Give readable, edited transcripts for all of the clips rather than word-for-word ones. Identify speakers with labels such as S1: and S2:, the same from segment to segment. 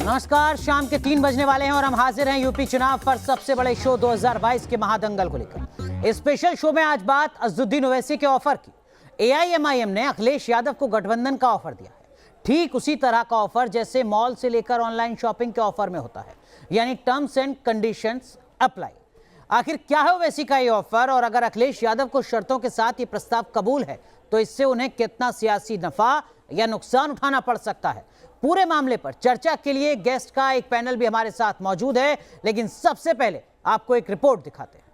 S1: नमस्कार, शाम के 3 बजने वाले हैं और हम हाजिर हैं यूपी चुनाव पर सबसे बड़े शो 2022 के महादंगल को लेकर। इस स्पेशल शो में आज बात अज़दुद्दीन ओवैसी के ऑफर की। एआईएमआईएम ने अखिलेश यादव को गठबंधन का ऑफर दिया है। ठीक उसी तरह का ऑफर जैसे मॉल से लेकर ऑनलाइन शॉपिंग के ऑफर में होता है, यानी टर्म्स एंड कंडीशंस अप्लाई। आखिर क्या है ओवैसी का ये ऑफर, और अगर अखिलेश यादव को शर्तों के साथ ये प्रस्ताव कबूल है तो इससे उन्हें कितना सियासी नफा या नुकसान उठाना पड़ सकता है? पूरे मामले पर चर्चा के लिए गेस्ट का एक पैनल भी हमारे साथ मौजूद है, लेकिन सबसे पहले आपको एक रिपोर्ट दिखाते हैं।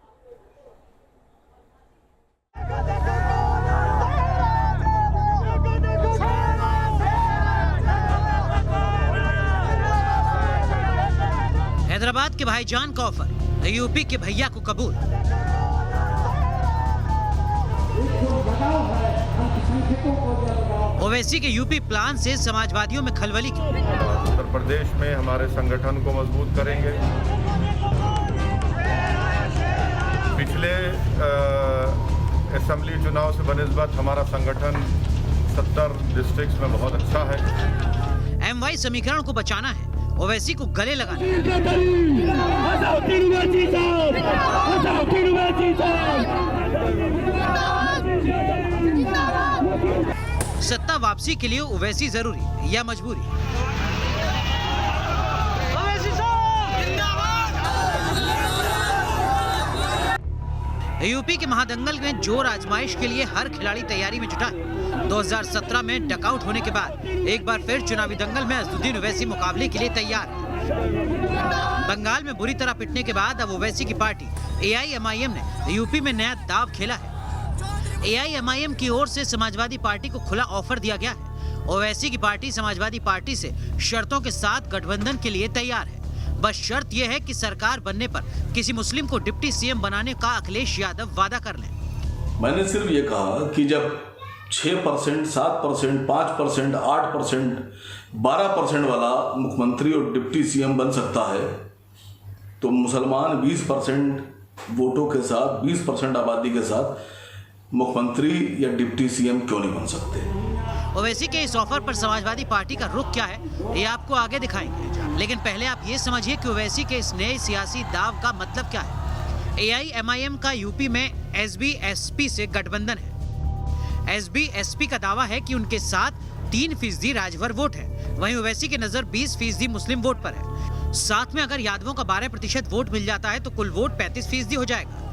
S1: हैदराबाद के भाईजान का ऑफर यूपी के भैया को कबूल। ओवैसी के यूपी प्लान से समाजवादियों में खलबली की।
S2: उत्तर प्रदेश में हमारे संगठन को मजबूत करेंगे। पिछले असेंबली चुनाव से बनिस्बत हमारा संगठन 70 डिस्ट्रिक्ट्स में बहुत अच्छा है।
S1: एमवाई समीकरण को बचाना है, ओवैसी को गले लगाना है। सत्ता वापसी के लिए ओवैसी जरूरी या मजबूरी? यूपी के महादंगल में जोर आजमाइश के लिए हर खिलाड़ी तैयारी में जुटा है। 2017 में डकआउट होने के बाद एक बार फिर चुनावी दंगल में अज़दुद्दीन ओवैसी मुकाबले के लिए तैयार है। बंगाल में बुरी तरह पिटने के बाद अब ओवैसी की पार्टी एआईएमआईएम ने यूपी में नया दांव खेला है। एआईएमआईएम की ओर से समाजवादी पार्टी को खुला ऑफर दिया गया है। ओवैसी की पार्टी समाजवादी पार्टी से शर्तों के साथ गठबंधन के लिए तैयार है। बस शर्त यह है कि सरकार बनने पर किसी मुस्लिम को डिप्टी सीएम बनाने का अखिलेश यादव वादा कर लें।
S3: मैंने सिर्फ ये कहा कि जब 6%, 7%, 5%, 8%, 12% वाला मुख्यमंत्री और डिप्टी सीएम बन सकता है, तो मुसलमान 20% वोटों के साथ, 20% आबादी के साथ मुख्यमंत्री या डिप्टी सीएम क्यों नहीं बन सकते?
S1: ओवैसी के इस ऑफर पर समाजवादी पार्टी का रुख क्या है, ये आपको आगे दिखाएंगे, लेकिन पहले आप ये समझिए कि ओवैसी के इस नए सियासी दाव का मतलब क्या है। एआईएमआईएम का यूपी में एसबी-एसपी से गठबंधन है। एसबी-एसपी का दावा है कि उनके साथ 3% राजभर वोट है, वहीं ओवैसी की नजर 20% मुस्लिम वोट पर है। साथ में अगर यादवों का 12% वोट मिल जाता है तो कुल वोट 35% हो जाएगा।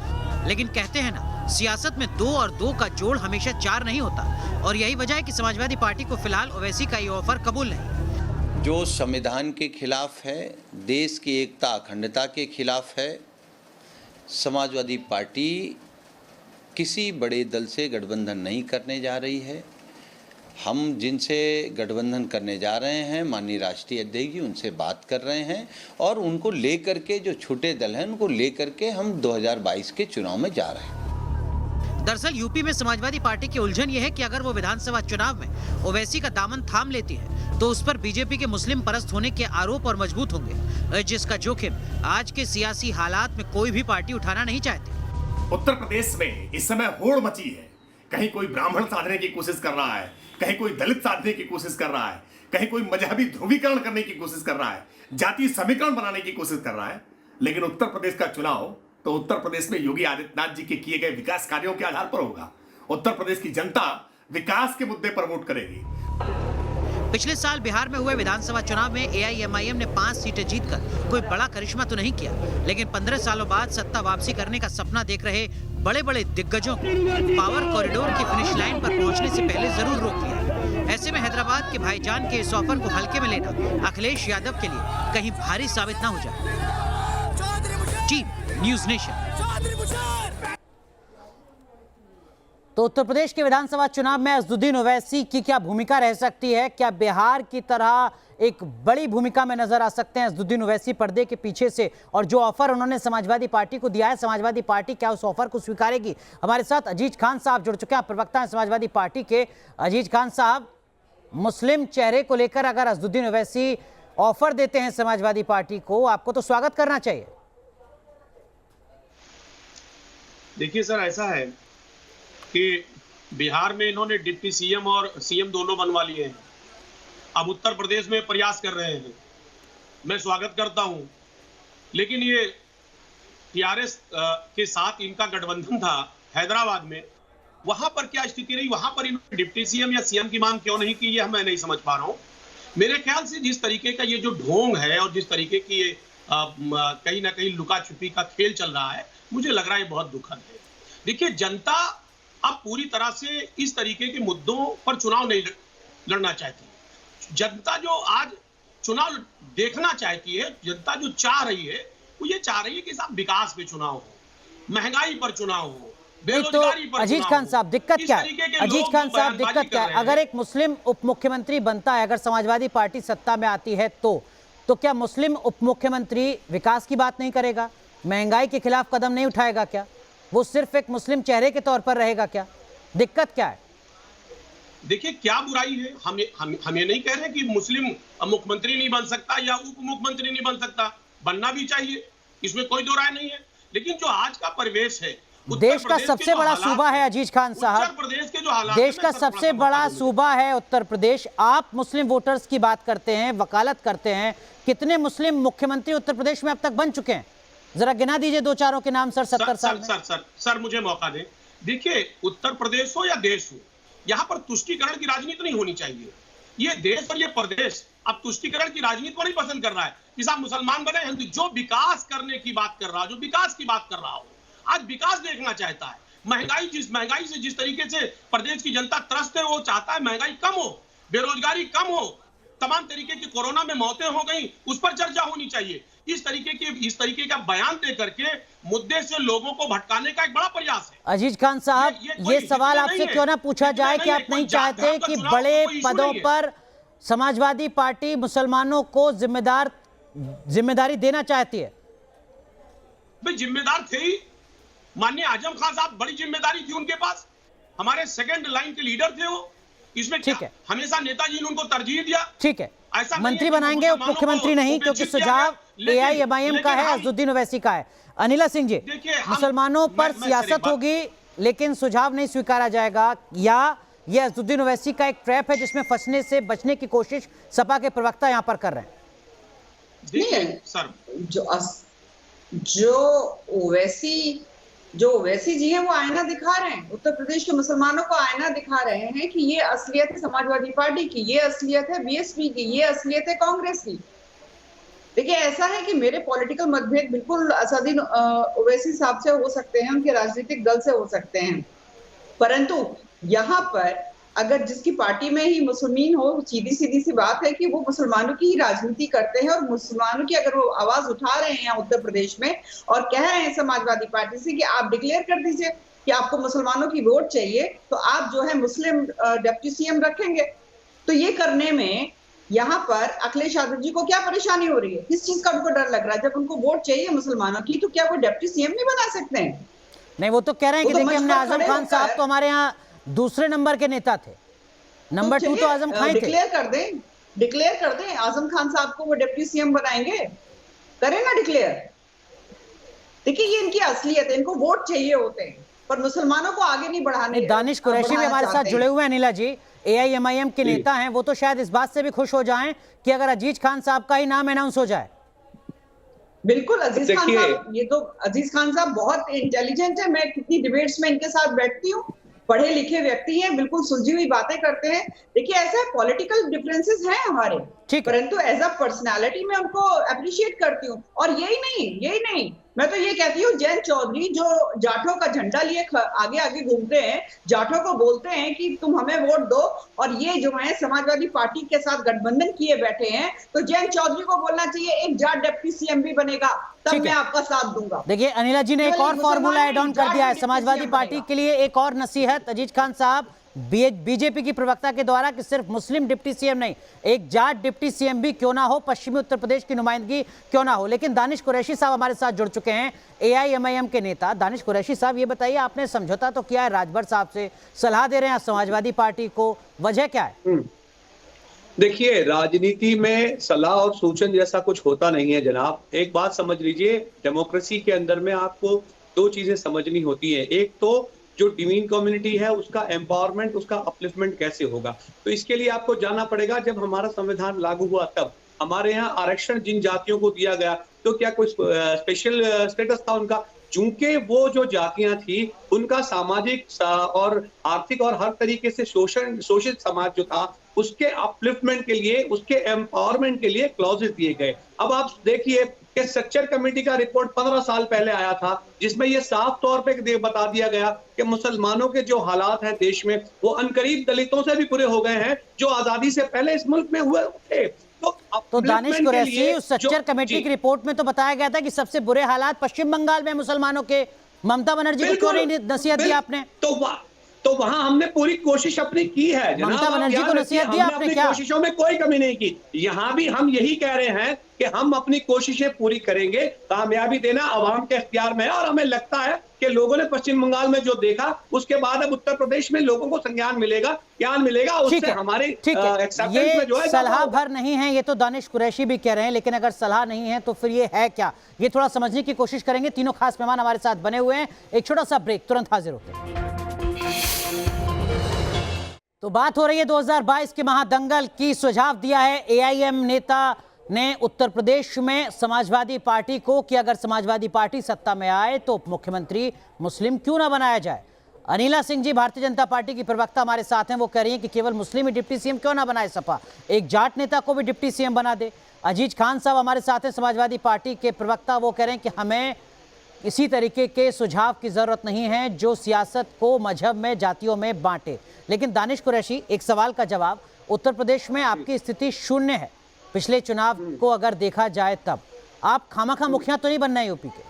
S1: लेकिन कहते हैं ना, सियासत में 2 और 2 का जोड़ हमेशा 4 नहीं होता, और यही वजह है कि समाजवादी पार्टी को फिलहाल ओवैसी का ये ऑफर कबूल नहीं।
S4: जो संविधान के खिलाफ है, देश की एकता अखंडता के खिलाफ है, समाजवादी पार्टी किसी बड़े दल से गठबंधन नहीं करने जा रही है। हम जिनसे गठबंधन करने जा रहे हैं, माननीय राष्ट्रीय अध्यक्ष जी उनसे बात कर रहे हैं, और उनको लेकर के जो छोटे दल हैं उनको लेकर के हम 2022 के चुनाव में जा रहे हैं।
S1: दरअसल यूपी में समाजवादी पार्टी की उलझन यह है कि अगर वो विधानसभा चुनाव में ओवैसी का दामन थाम लेती है तो उस पर बीजेपी के मुस्लिम परस्त होने के आरोप और मजबूत होंगे, जिसका जोखिम आज के सियासी हालात में कोई भी पार्टी उठाना नहीं चाहती।
S5: उत्तर प्रदेश में इस समय होड़ मची है। कहीं कोई ब्राह्मण साधने की कोशिश कर रहा है, कहीं कोई दलित साधने की कोशिश कर रहा है, कहीं कोई मजहबी ध्रुवीकरण करने की कोशिश कर रहा है, जातीय समीकरण बनाने की कोशिश कर रहा है। लेकिन उत्तर प्रदेश का चुनाव तो उत्तर प्रदेश में योगी आदित्यनाथ जी के किए गए विकास कार्यों के आधार पर होगा। उत्तर प्रदेश की जनता विकास के मुद्दे पर वोट करेगी।
S1: पिछले साल बिहार में हुए विधानसभा चुनाव में एआईएमआईएम ने 5 सीटें जीतकर कोई बड़ा करिश्मा तो नहीं किया, लेकिन 15 सालों बाद सत्ता वापसी करने का सपना देख रहे बड़े बड़े दिग्गजों को पावर कॉरिडोर की फिनिश लाइन पर पहुंचने से पहले जरूर रोक लिया। ऐसे में हैदराबाद के भाईजान के इस ऑफर को हल्के में लेना अखिलेश यादव के लिए कहीं भारी साबित ना हो जाए। Team news nation. तो उत्तर प्रदेश के विधानसभा चुनाव में अज़दुद्दीन ओवैसी की क्या भूमिका रह सकती है? क्या बिहार की तरह एक बड़ी भूमिका में नजर आ सकते हैं अज़दुद्दीन ओवैसी पर्दे के पीछे से? और जो ऑफर उन्होंने समाजवादी पार्टी को दिया है, समाजवादी पार्टी क्या उस ऑफर को स्वीकारेगी? हमारे साथ अजीज खान साहब जुड़ चुके हैं, प्रवक्ता हैं समाजवादी पार्टी के। अजीज खान साहब, मुस्लिम चेहरे को लेकर अगर अज़दुद्दीन ओवैसी ऑफर देते हैं समाजवादी पार्टी को, आपको तो स्वागत करना चाहिए।
S6: देखिए सर, ऐसा है कि बिहार में इन्होंने डिप्टी सीएम और सीएम दोनों बनवा लिए हैं। अब उत्तर प्रदेश में प्रयास कर रहे हैं मैं स्वागत करता हूं, लेकिन ये टीआरएस के साथ इनका गठबंधन था हैदराबाद में, वहां पर क्या स्थिति रही, वहां पर इन्होंने डिप्टी सीएम या सीएम की मांग क्यों नहीं की, ये मैं नहीं समझ पा रहा हूं। मेरे ख्याल से जिस तरीके का ये जो ढोंग है और जिस तरीके की ये कहीं ना कहीं लुका छुपी का खेल चल रहा है, मुझे लग रहा है बहुत दुखद है। देखिए, जनता अब पूरी तरह से इस तरीके के मुद्दों पर चुनाव नहीं लड़ना चाहती। जनता जो आज चुनाव देखना चाहती है, जनता जो चाह रही है, वो ये चाह रही है कि साहब विकास पे चुनाव हो, महंगाई पर चुनाव हो, बेरोजगारी पर
S1: अजीज खान साहब, दिक्कत क्या है? अजीज खान साहब, दिक्कत क्या है? अगर एक मुस्लिम उप मुख्यमंत्री बनता है, अगर समाजवादी पार्टी सत्ता में आती है, तो क्या मुस्लिम उप मुख्यमंत्री विकास की बात नहीं करेगा, महंगाई के खिलाफ कदम नहीं उठाएगा क्या? वो सिर्फ एक मुस्लिम चेहरे के तौर पर रहेगा क्या? दिक्कत क्या है?
S6: देखिए, क्या बुराई है? हम ये नहीं कह रहे कि मुस्लिम मुख्यमंत्री नहीं बन सकता या उप मुख्यमंत्री नहीं बन सकता, बनना भी चाहिए, इसमें कोई दो राय नहीं है। लेकिन जो आज का परिवेश है,
S1: देश का सबसे बड़ा सूबा है अजीज खान साहब,
S6: उत्तर प्रदेश के जो हालात,
S1: देश का सबसे बड़ा सूबा है उत्तर प्रदेश। आप मुस्लिम वोटर्स की बात करते हैं, वकालत करते हैं, कितने मुस्लिम मुख्यमंत्री उत्तर प्रदेश में अब तक बन चुके हैं? जरा गिना दीजिए दो चारों के नाम सर, 70 साल में।
S6: सर मुझे मौका दें। देखिए, उत्तर प्रदेश हो या देश हो, यहाँ पर तुष्टीकरण की राजनीति नहीं होनी चाहिए। ये देश और ये प्रदेश अब तुष्टीकरण की राजनीति को नहीं पसंद कर रहा है कि साहब मुसलमान बने हिंदू। जो विकास करने की बात कर रहा, जो विकास की बात कर रहा हो, आज विकास देखना चाहता है। महंगाई से जिस तरीके से प्रदेश की जनता त्रस्त है, वो चाहता है महंगाई कम हो, बेरोजगारी कम हो, तमाम तरीके की कोरोना में मौतें हो गई, उस पर चर्चा होनी चाहिए। इस तरीके का बयान दे करके मुद्दे से लोगों को भटकाने का एक बड़ा प्रयास है।
S1: अजीज खान साहब, ये सवाल आपसे क्यों ना पूछा जाए कि आप नहीं चाहते कि बड़े पदों पर समाजवादी पार्टी मुसलमानों को जिम्मेदारी देना चाहती है?
S6: भाई, जिम्मेदार थे ही माननीय आजम खान साहब, बड़ी जिम्मेदारी थी उनके पास, हमारे सेकंड लाइन के लीडर थे वो। इसमें क्या हमेशा नेताजी ने उनको तरजीह दिया।
S1: ठीक है, मंत्री बनाएंगे, उप मुख्यमंत्री नहीं, क्योंकि सुझाव एआईएमआईएम का है, अज़ुद्दीन ओवैसी का है। अनिला सिंह जी, मुसलमानों पर सियासत होगी लेकिन सुझाव नहीं स्वीकारा जाएगा, या यह अज़ुद्दीन ओवैसी का एक ट्रैप है जिसमें फंसने से बचने की कोशिश सपा के प्रवक्ता यहां पर कर रहे हैं?
S6: देखिए सर,
S7: जो ओवैसी जी हैं वो आईना दिखा रहे हैं, उत्तर प्रदेश के मुसलमानों को आईना दिखा रहे हैं कि ये असलियत है समाजवादी पार्टी की, ये असलियत है बीएसपी की, ये असलियत है कांग्रेस की। देखिए, ऐसा है कि मेरे पॉलिटिकल मतभेद बिल्कुल असदुद्दीन ओवैसी साहब से हो सकते हैं, उनके राजनीतिक दल से हो सकते हैं, परंतु यहाँ पर अगर जिसकी पार्टी में ही मुसलमान हो, सीधी सी बात है कि वो मुसलमानों की ही राजनीति करते हैं, और मुसलमानों की अगर वो आवाज उठा रहे हैं उत्तर प्रदेश में और कह रहे हैं समाजवादी पार्टी से कि आप डिक्लेयर कर दीजिए कि आपको मुसलमानों की वोट चाहिए, तो आप जो है मुस्लिम डिप्टी सीएम रखेंगे, तो ये करने में यहाँ पर अखिलेश यादव जी को क्या परेशानी हो रही है? किस चीज का उनको डर लग रहा है? जब उनको वोट चाहिए मुसलमानों की, तो क्या वो डिप्टी सीएम नहीं बना सकते हैं?
S1: नहीं, वो तो कह रहे हैं कि देखिए, हमने आजम खान साहब तो हमारे यहाँ दूसरे नंबर के नेता थे, नंबर 2 तो आजम खान थे। डिक्लेयर कर दें आजम खान साहब को वो डिप्टी सीएम बनाएंगे, करें ना डिक्लेयर। देखिए, ये इनकी असलियत है, इनको वोट चाहिए होते हैं पर मुसलमानों को आगे नहीं बढ़ाने। दानिश कुरैशी भी हमारे साथ जुड़े हुए हैं, अनिला जी, एआईएमआईएम के नेता हैं, वो तो शायद इस बात से भी खुश हो जाएं कि अगर अजीज खान साहब का ही नाम अनाउंस हो जाए।
S7: बिल्कुल, अजीज खान साहब, ये तो अजीज खान साहब बहुत इंटेलिजेंट है, मैं कितनी डिबेट्स में इनके साथ बैठती हूँ, पढ़े लिखे व्यक्ति हैं, बिल्कुल सुलझी हुई बातें करते हैं। देखिए, ऐसे पॉलिटिकल डिफरेंसेस हैं हमारे, परंतु एज अ पर्सनालिटी मैं उनको अप्रिशिएट करती हूँ। और यही नहीं, मैं तो ये कहती हूँ, जयंत चौधरी जो जाटों का झंडा लिए आगे आगे घूमते हैं, जाटों को बोलते हैं कि तुम हमें वोट दो, और ये जो है समाजवादी पार्टी के साथ गठबंधन किए बैठे हैं, तो जयंत चौधरी को बोलना चाहिए एक जाट डिप्टी सीएम भी बनेगा, तब मैं आपका साथ दूंगा।
S1: देखिए अनिला जी ने एक और फॉर्मूला एड ऑन कर दिया है समाजवादी पार्टी के लिए, एक और नसीहत अजीज खान साहब बीजेपी की प्रवक्ता के द्वारा कि सिर्फ मुस्लिम डिप्टी सीएम नहीं, एक जाट डिप्टी सीएम भी क्यों ना हो, पश्चिमी उत्तर प्रदेश की नुमाइंदगी क्यों ना हो। लेकिन दानिश कुरैशी साहब हमारे साथ जुड़ चुके हैं, एआईएमआईएम के नेता। दानिश कुरैशी साहब, ये बताइए, आपने समझौता तो किया है राजभर साहब से, सलाह दे रहे हैं समाजवादी पार्टी को, वजह क्या है?
S8: देखिए, राजनीति में सलाह और सूचन जैसा कुछ होता नहीं है जनाब। एक बात समझ लीजिए, डेमोक्रेसी के अंदर में आपको दो चीजें समझनी होती है। एक तो जो डिवीन कम्युनिटी है उसका एम्पावरमेंट, उसका अपलिफ्टमेंट कैसे होगा, तो इसके लिए आपको जाना पड़ेगा जब हमारा संविधान लागू हुआ तब। हमारे यहाँ आरक्षण जिन जातियों को दिया गया, तो क्या कोई स्पेशल स्टेटस था उनका? चूंकि वो जो जातियां थी उनका सामाजिक और आर्थिक और हर तरीके से शोषित समाज जो था, उसके अपलिफ्टमेंट के लिए, उसके एम्पावरमेंट के लिए क्लॉजेस दिए गए। अब आप देखिए कि स्ट्रक्चर कमेटी का रिपोर्ट 15 साल पहले आया था, जिसमें ये साफ तौर पे बता दिया गया कि मुसलमानों के जो हालात हैं देश में, वो अनकरीब दलितों से भी बुरे हो गए हैं जो आजादी से पहले इस मुल्क में हुए थे।
S1: तो दानिश कुरैशी, उस स्ट्रक्चर कमेटी की रिपोर्ट में तो बताया गया था कि सबसे बुरे हालात पश्चिम बंगाल में मुसलमानों के। ममता बनर्जी को क्यों नहीं नसीहत दी आपने?
S8: तो वहां हमने पूरी कोशिश अपनी की है।
S1: ममता बनर्जी को नसीहत दी आपने क्या?
S8: कोशिशों में कोई कमी नहीं की। यहाँ भी हम यही कह रहे हैं कि हम अपनी कोशिशें पूरी करेंगे, कामयाबी देना अवाम के इख्तियार में है। और हमें लगता है कि लोगों ने पश्चिम बंगाल में जो देखा, उसके बाद अब उत्तर प्रदेश में लोगों को संज्ञान मिलेगा, ज्ञान मिलेगा, उससे हमारे
S1: एक्सेप्टेंस में जो है सलाह भर नहीं है, ये तो दानिश कुरैशी भी कह रहे हैं। लेकिन अगर सलाह नहीं है तो फिर ये है क्या, ये थोड़ा समझने की कोशिश करेंगे। तीनों खास मेहमान हमारे साथ बने हुए हैं। एक छोटा सा ब्रेक, तुरंत हाजिर होते हैं। तो बात हो रही है 2022 के महादंगल की। सुझाव दिया है एआईएम नेता ने उत्तर प्रदेश में समाजवादी पार्टी को कि अगर समाजवादी पार्टी सत्ता में आए तो मुख्यमंत्री मुस्लिम क्यों ना बनाया जाए। अनिला सिंह जी भारतीय जनता पार्टी की प्रवक्ता हमारे साथ हैं, वो कह रही हैं कि केवल मुस्लिम ही डिप्टी सीएम क्यों ना बनाए सपा, एक जाट नेता को भी डिप्टी सीएम बना दे। अजीज खान साहब हमारे साथ हैं, समाजवादी पार्टी के प्रवक्ता, वो कह रहे हैं कि हमें इसी तरीके के सुझाव की जरूरत नहीं है जो सियासत को मजहब में, जातियों में बांटे। लेकिन दानिश कुरैशी, एक सवाल का जवाब, उत्तर प्रदेश में आपकी स्थिति शून्य है पिछले चुनाव को अगर देखा जाए तब। आप खामखा मुखिया तो नहीं बनना है यूपी के?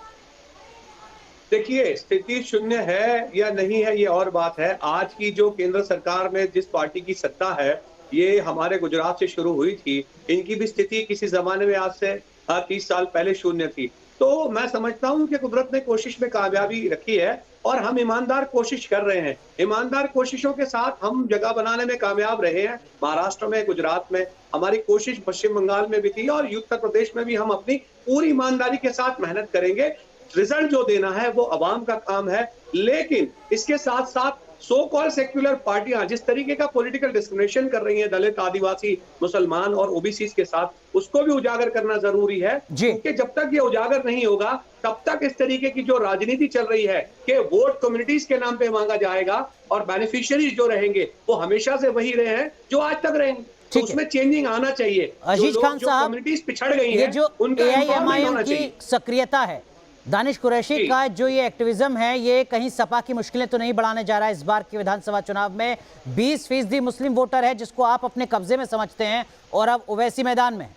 S8: देखिए, स्थिति शून्य है या नहीं है ये और बात है। आज की जो केंद्र सरकार में जिस पार्टी की सत्ता है, ये हमारे गुजरात से शुरू हुई थी। इनकी भी स्थिति किसी जमाने में आज से 30 साल पहले शून्य थी। तो मैं समझता हूं कि कुदरत ने कोशिश में कामयाबी रखी है और हम ईमानदार कोशिश कर रहे हैं। ईमानदार कोशिशों के साथ हम जगह बनाने में कामयाब रहे हैं। महाराष्ट्र में, गुजरात में हमारी कोशिश, पश्चिम बंगाल में भी थी और उत्तर प्रदेश में भी हम अपनी पूरी ईमानदारी के साथ मेहनत करेंगे। रिजल्ट जो देना है वो अवाम का काम है। लेकिन इसके साथ साथ सो कॉल सेक्युलर पार्टियां जिस तरीके का पॉलिटिकल डिस्क्रिमिनेशन कर रही हैं दलित, आदिवासी, मुसलमान और ओबीसी के साथ, उसको भी उजागर करना जरूरी है। क्योंकि जब तक ये उजागर नहीं होगा तब तक इस तरीके की जो राजनीति चल रही है कि वोट कम्युनिटीज के नाम पे मांगा जाएगा और बेनिफिशियरीज जो रहेंगे वो हमेशा से वही रहे हैं जो आज तक रहेंगे। तो उसमें चेंजिंग आना चाहिए।
S1: अजीज खान साहब,
S8: कम्युनिटीज पिछड़ गई है,
S1: जो एआईएमआईएम की सक्रियता है, दानिश कुरैशी का जो ये एक्टिविज्म है, ये कहीं सपा की मुश्किलें तो नहीं बढ़ाने जा रहा है? इस बार के विधानसभा चुनाव में 20% मुस्लिम वोटर है जिसको आप अपने कब्जे में समझते हैं और अब ओवैसी मैदान में।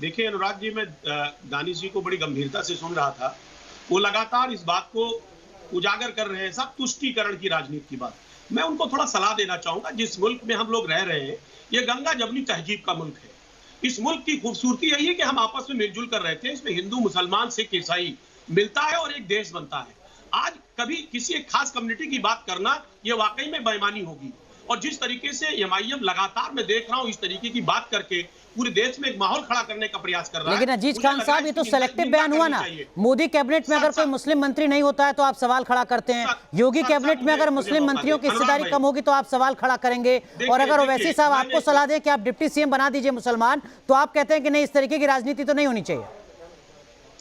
S6: देखिए अनुराग जी, मैं दानिश जी को बड़ी गंभीरता से सुन रहा था। वो लगातार इस बात को उजागर कर रहे हैं, सब तुष्टीकरण की राजनीति की बात। मैं उनको थोड़ा सलाह देना चाहूंगा। जिस मुल्क में हम लोग रह रहे हैं, ये गंगा जमुनी तहजीब का मुल्क है। इस मुल्क की खूबसूरती यही है कि हम आपस में मिलजुल कर रहते हैं। इसमें हिंदू, मुसलमान, सिख, ईसाई मिलता है और एक देश बनता है। आज कभी किसी एक खास कम्युनिटी की बात करना ये वाकई में बेईमानी होगी। और जिस तरीके से एमआईएम लगातार मैं देख रहा हूं इस तरीके की बात करके पूरे देश में एक माहौल खड़ा करने का प्रयास कर रहा है।
S1: लेकिन अजीज खान साहब, ये तो सेलेक्टिव बयान हुआ ना। मोदी कैबिनेट में अगर कोई मुस्लिम मंत्री नहीं होता है तो आप सवाल खड़ा करते हैं। योगी कैबिनेट में अगर मुस्लिम मंत्रियों की हिस्सेदारी कम होगी तो आप सवाल खड़ा करेंगे। और अगर ओवैसी साहब आपको सलाह दे कि आप डिप्टी सीएम बना दीजिए मुसलमान, तो आप कहते हैं कि नहीं, इस तरीके की राजनीति तो नहीं होनी चाहिए।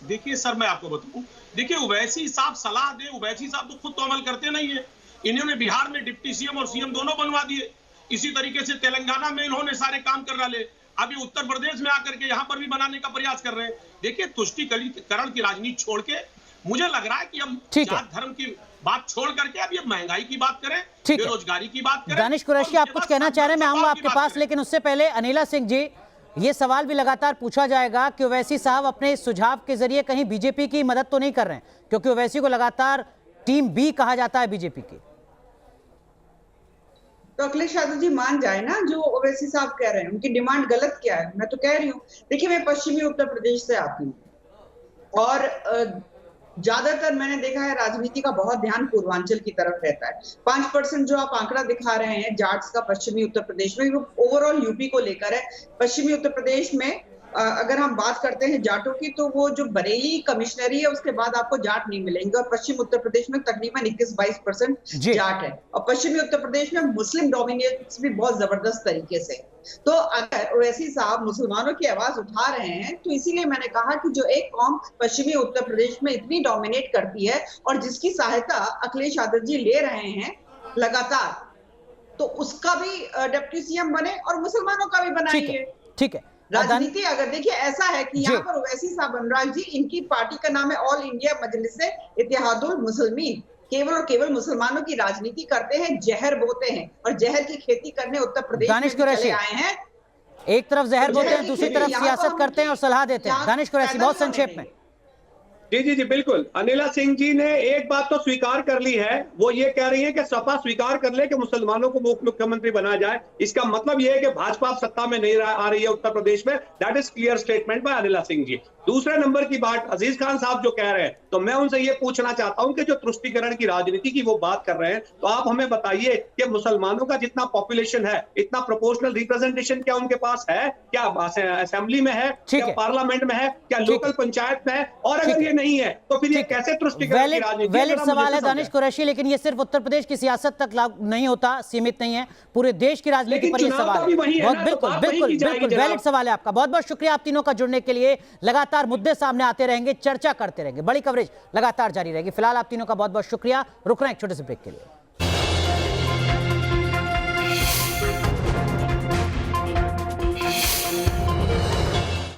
S6: देखिए सर, मैं आपको बताऊं, देखिए ओवैसी साहब सलाह दे, ओवैसी साहब तो खुद तो अमल करते नहीं है। इन्होंने बिहार में डिप्टी सीएम और सीएम दोनों बनवा दिए। इसी तरीके से तेलंगाना में इन्होंने सारे काम कर डाले। अभी उत्तर प्रदेश में आकर के यहाँ पर भी बनाने का प्रयास कर रहे हैं। देखिए, तुष्टीकरण की राजनीति छोड़ के मुझे लग रहा है कि हम जात धर्म की बात छोड़ करके अभी अब महंगाई की बात करें, बेरोजगारी की बात करें।
S1: दानिश कुरैशी, आप कुछ कहना चाह रहे हैं, मैं आऊंगा आपके पास, लेकिन उससे पहले अनिला सिंह जी, ये सवाल भी लगातार पूछा जाएगा कि ओवैसी साहब अपने सुझाव के जरिए कहीं बीजेपी की मदद तो नहीं कर रहे हैं, क्योंकि ओवैसी को लगातार टीम बी कहा जाता है बीजेपी की।
S7: तो अखिलेश यादव जी मान जाए ना जो ओवैसी साहब कह रहे हैं, उनकी डिमांड गलत क्या है? मैं तो कह रही हूँ, देखिए मैं पश्चिमी उत्तर प्रदेश से आती हूँ और ज्यादातर मैंने देखा है राजनीति का बहुत ध्यान पूर्वांचल की तरफ रहता है। 5% जो आप आंकड़ा दिखा रहे हैं जाट्स का पश्चिमी उत्तर प्रदेश में, वो ओवरऑल यूपी को लेकर है। पश्चिमी उत्तर प्रदेश में अगर हम बात करते हैं जाटों की, तो वो जो बरेली कमिश्नरी है उसके बाद आपको जाट नहीं मिलेंगे, और पश्चिम उत्तर प्रदेश में तकरीबन 21-22% जाट है, और पश्चिमी उत्तर प्रदेश में मुस्लिम डोमिनेट्स भी बहुत जबरदस्त तरीके से। तो अगर ओवैसी साहब मुसलमानों की आवाज उठा रहे हैं, तो इसीलिए मैंने कहा कि जो एक कौम पश्चिमी उत्तर प्रदेश में इतनी डोमिनेट करती है और जिसकी सहायता अखिलेश यादव जी ले रहे हैं लगातार, तो उसका भी डिप्टी सीएम बने और मुसलमानों का भी बनाइए।
S1: ठीक है।
S7: राजनीति अगर देखिए ऐसा है कि यहाँ पर ओवैसी साहब अनुराग जी, इनकी पार्टी का नाम है ऑल इंडिया मजलिस इत्तेहादुल मुस्लिमीन, केवल और केवल मुसलमानों की राजनीति करते हैं, जहर बोते हैं, और जहर की खेती करने उत्तर प्रदेश में चले आए हैं।
S1: एक तरफ जहर बोते हैं, दूसरी तरफ सियासत करते हैं और सलाह देते हैं। दानिश कुरैशी, बहुत संक्षेप में।
S8: जी बिल्कुल। अनिला सिंह जी ने एक बात तो स्वीकार कर ली है, वो ये कह रही है कि सपा स्वीकार कर ले कि मुसलमानों को मुख्यमंत्री बनाया जाए। इसका मतलब ये है कि भाजपा सत्ता में नहीं आ रही है उत्तर प्रदेश में। That is clear statement by Anila Singh ji. दूसरे नंबर की बात अजीज खान साहब जो कह रहे हैं, तो मैं उनसे ये पूछना चाहता हूं कि जो तुष्टीकरण की राजनीति की वो बात कर रहे हैं, तो आप हमें बताइए कि मुसलमानों का जितना पॉपुलेशन है, इतना प्रोपोर्शनल रिप्रेजेंटेशन क्या उनके पास है? क्या असेंबली में है, क्या पार्लियामेंट में है, क्या लोकल पंचायत में है? और अगर ये नहीं है तो फिर ये कैसे तुष्टीकरण की राजनीति?
S1: वैलिड सवाल है दानिश कुरैशी, लेकिन ये सिर्फ उत्तर प्रदेश की सियासत तक लागू नहीं होता, सीमित नहीं है, पूरे देश की राजनीति पर यह सवाल है। बिल्कुल बिल्कुल बिल्कुल वैलिड सवाल है आपका। बहुत बहुत शुक्रिया आप तीनों का जुड़ने के लिए। लगातार मुद्दे सामने आते रहेंगे, चर्चा करते रहेंगे, बड़ी कवरेज लगातार जारी रहेगी। फिलहाल आप तीनों का बहुत बहुत शुक्रिया। रुक रहे हैं एक छोटे से ब्रेक के लिए।